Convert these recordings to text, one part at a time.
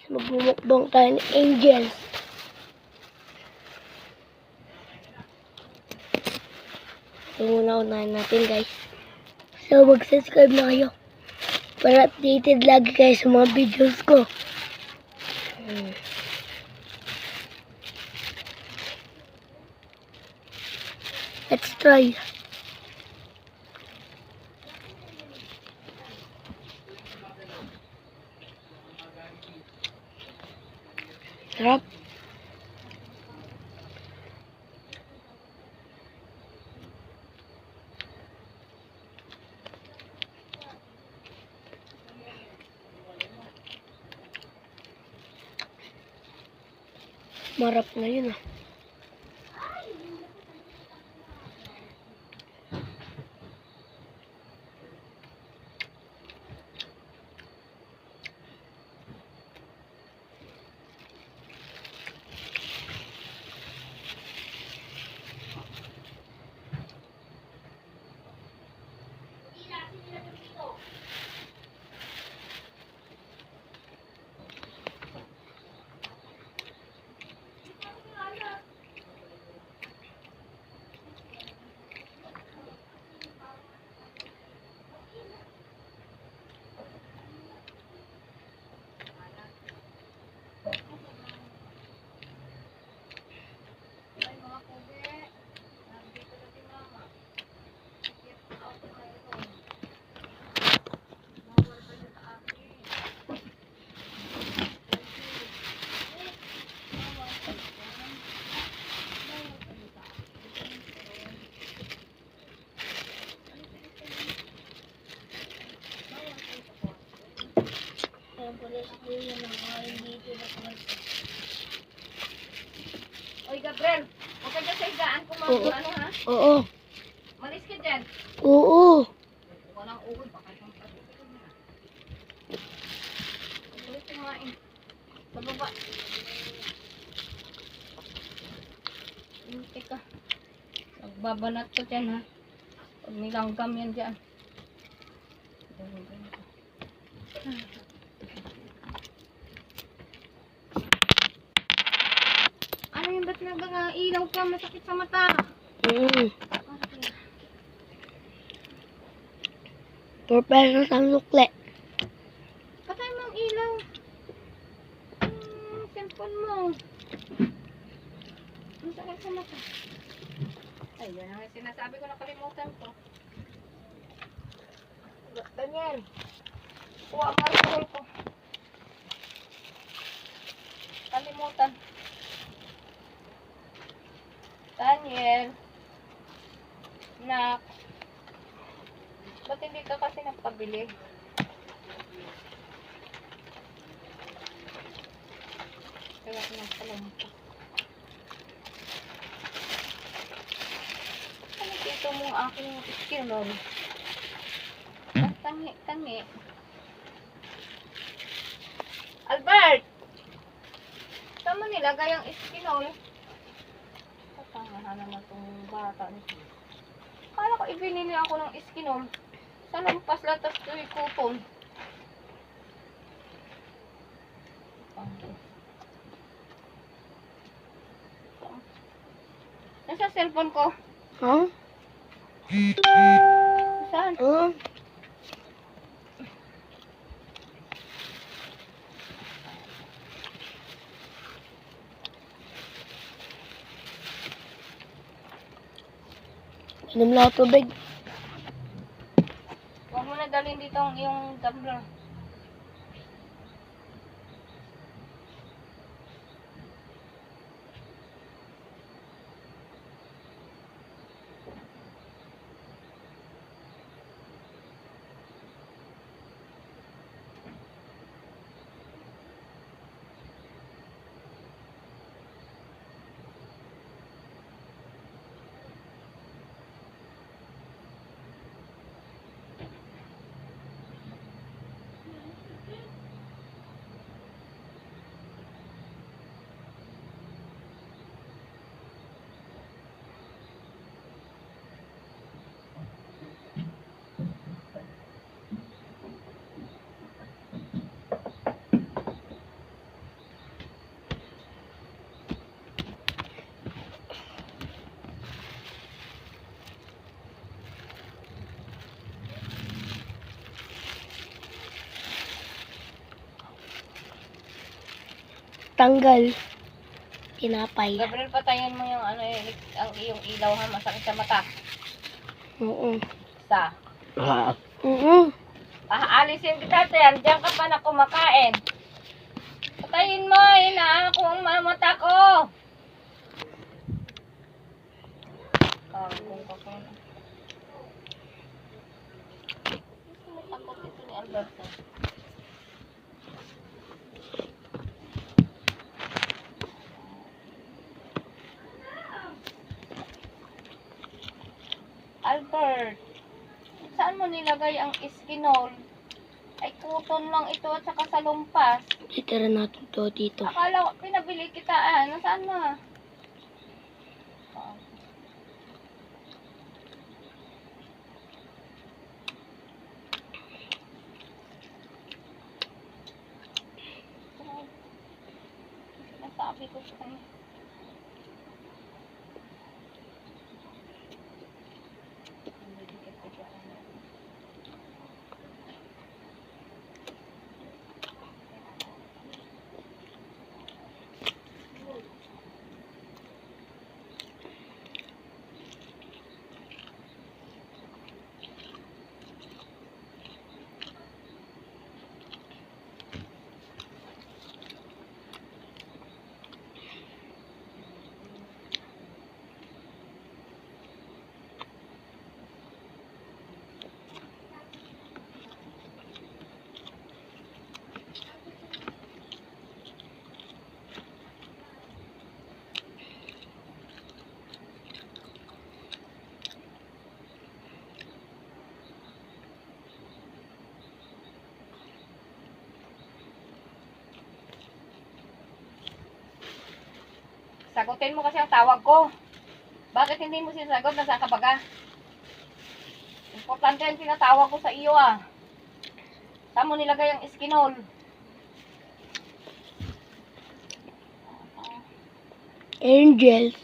Magmumukbang tayo ng Angels. So, unahin natin guys. So, mag-subscribe na kayo para updated lagi kayo sa mga videos ko. Let's try. Sarap. Marap na yun ah. Oy, Gabriel, huwag ka dyan sa higaan kung ano ha? Oo. Malis ka dyan. Oo. Walang uod, baka itong patuloy na. Ulit kumain. Sa baba. Teka. Nagbabanat ko dyan ha. Pag nilanggam yan dyan. Ano yung ba't nag-ilaw ka? Masakit sa mata. Purpose ng lukle. Patay mo ang ilaw. Cellphone mo. Masakit sa mata. Ay, yan ang sinasabi ko, nakalimutan ko. Daniel, kuha mo ang call ko. Kalimutan. Daniel. Nak. Ba't hindi ka kasi nagpabili? Kaya ko nagkalimutan. Ano dito mo ang aking skinol? Tangi. Albert! Saan mo nilagay ang skinol? Patangahan naman itong bata nito. Kala ko ibinili ako ng skinol. Sa lampas latas ito'y kupon. Nasa cellphone ko? Huh? Saan? Inom lang ako tubig. Huwag mo na dalhin dito ang iyong tumbler. tanggal. Tinapay. Gabriel, patayin mo yung ano, ang iyong ilaw ha, masakit sa mata. Oo. Sa. Oo. Alisin kita, Tiyan. Diyan ka pa na kumakain. Patayin mo, inaako ang mata ko. Kagong ka po. Takot ito ni Alberto. Albert, saan mo nilagay ang iskinol? Ay kuton lang ito at saka sa lumpas. Itira natin to dito. Akala ko pinabili kita nasaan mo ha? Sinasabi ko sa kanya. Sagutin mo kasi ang tawag ko. Bakit hindi mo sinasagot? Nasaan ka baga? Importante ang tinatawag ko sa iyo Saan mo nilagay ang iskinol? Angels.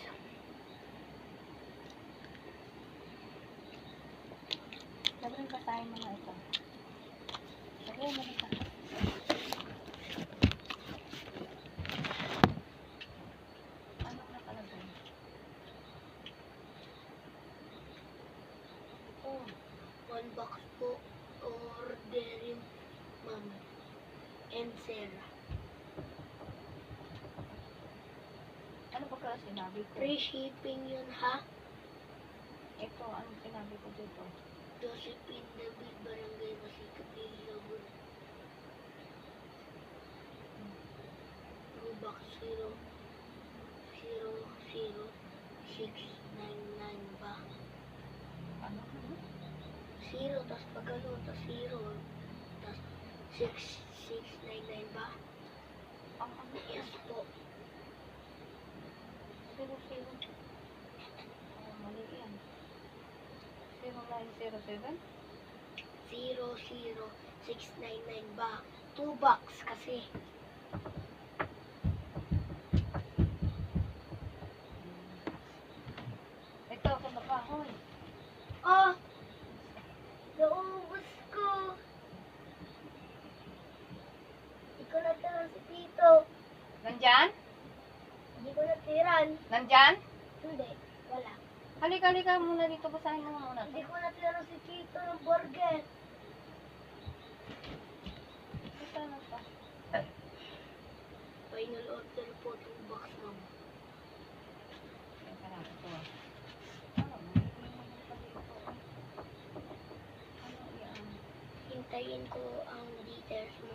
Sabihin basahin mo nga ito. Sabihin mo ito. Ano nakalagay? Oh, One box po ordering Ma'am and Sarah. ano ba ka sinabi ko? Free shipping yun ha? Ito, anong sinabi ko dito? Josephine David Barangay Masikat Ilabon. Box 0000699 ba? Ano? 0 tas pagano tas 0 tas 6699 ba? Ang ano? Yes po. 00. Mali yan. 0907? 00699 ba? 2 box kasi. Ito, kamabahoy. Ah! Naubos ko! Hindi ko natiran si Tito. Nandyan? Hindi ko natiran. Nandyan? Hindi. Wala. Halika muna dito. Basahin mo muna. Hindi ko natiran si Tito ng burger. Basahin mo pa. Final order po 2 box ma'am. Teka lang, ito. Hintayin ko ang details mo,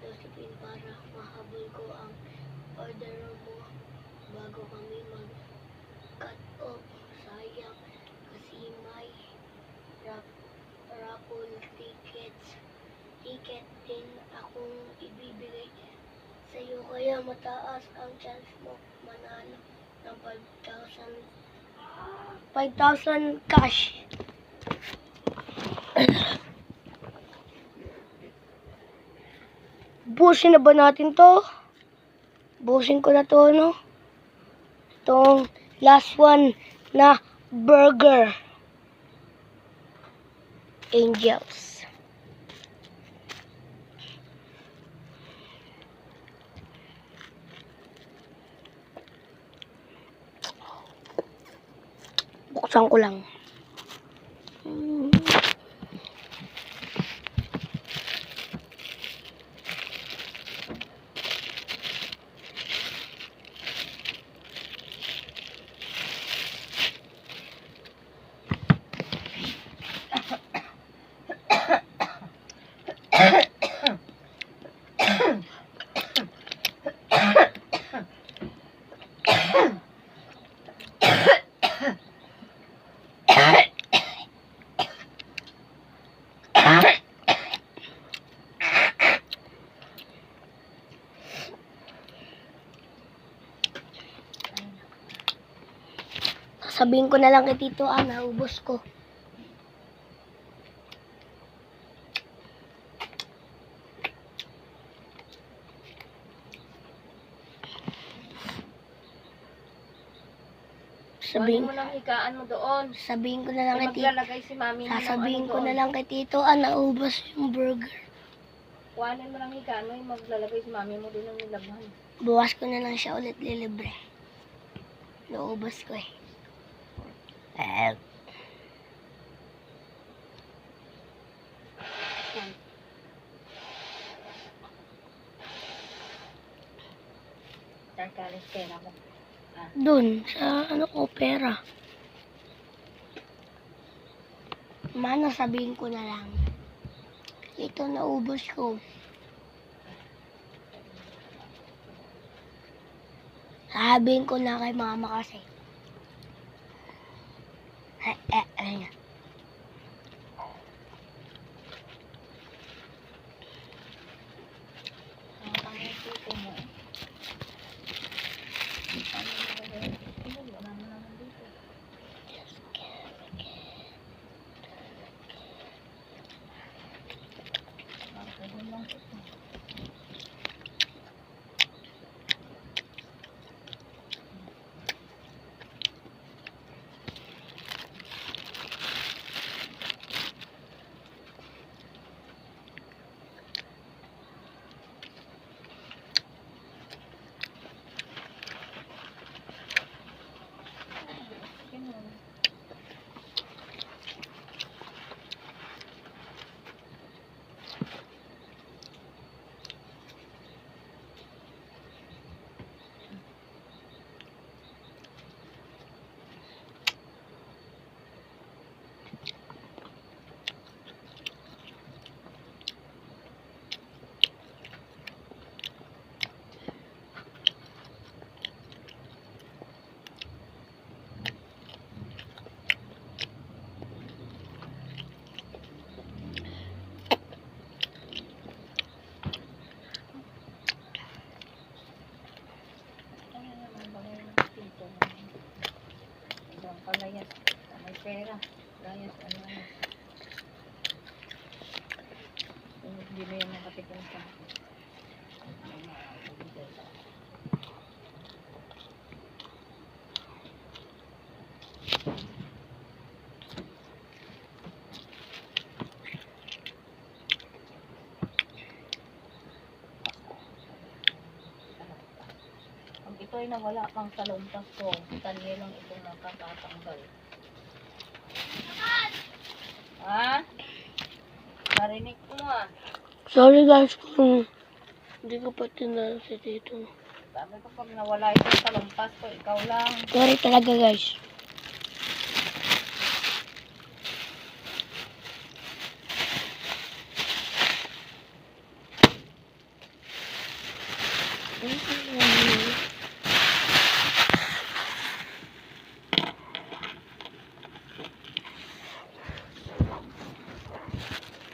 Josephine, para mahabol ko ang order mo bago kami mag-cut off. Sayang kasi may raffle ticket din akong ibibigay sa'yo, kaya mataas ang chance mo manalo ng 5,000 cash. Busin na ba natin to? Busin ko na to, no? Itong last one na burger. Angels. Buksan ko lang. Sabihin ko na lang kay Tito Ana, ubos ko. Sabihin mo lang higaan mo doon. Sabihin ko na lang kay Tito. Maglalagay si mami mo ng Sasabihin ano ko na doon. lang kay Tito Ana, ubos yung burger. Kuhanin mo lang higaan mo, yung maglalagay si mami mo doon ng nilagman. Bukas ko na lang siya ulit lilibre. Naubos ko eh. Saan ka alis pera mo? Doon, sa ano ko, pera. Mana, sabihin ko na lang. Ito, naubos ko. Sabihin ko na kay mama kasi. Ayun. Palayas, may pera. Layas, ano. Hindi na yung nakatikin sa. Pag ito ay nawala pang salumpas ko, tanye lang itong nakatatanggal. Ha? Narinig ko nga. Sorry guys kung hindi ko pa tinanong si Tito. Sabi ko pag nawala itong salumpas ko, ikaw lang. Sorry talaga guys.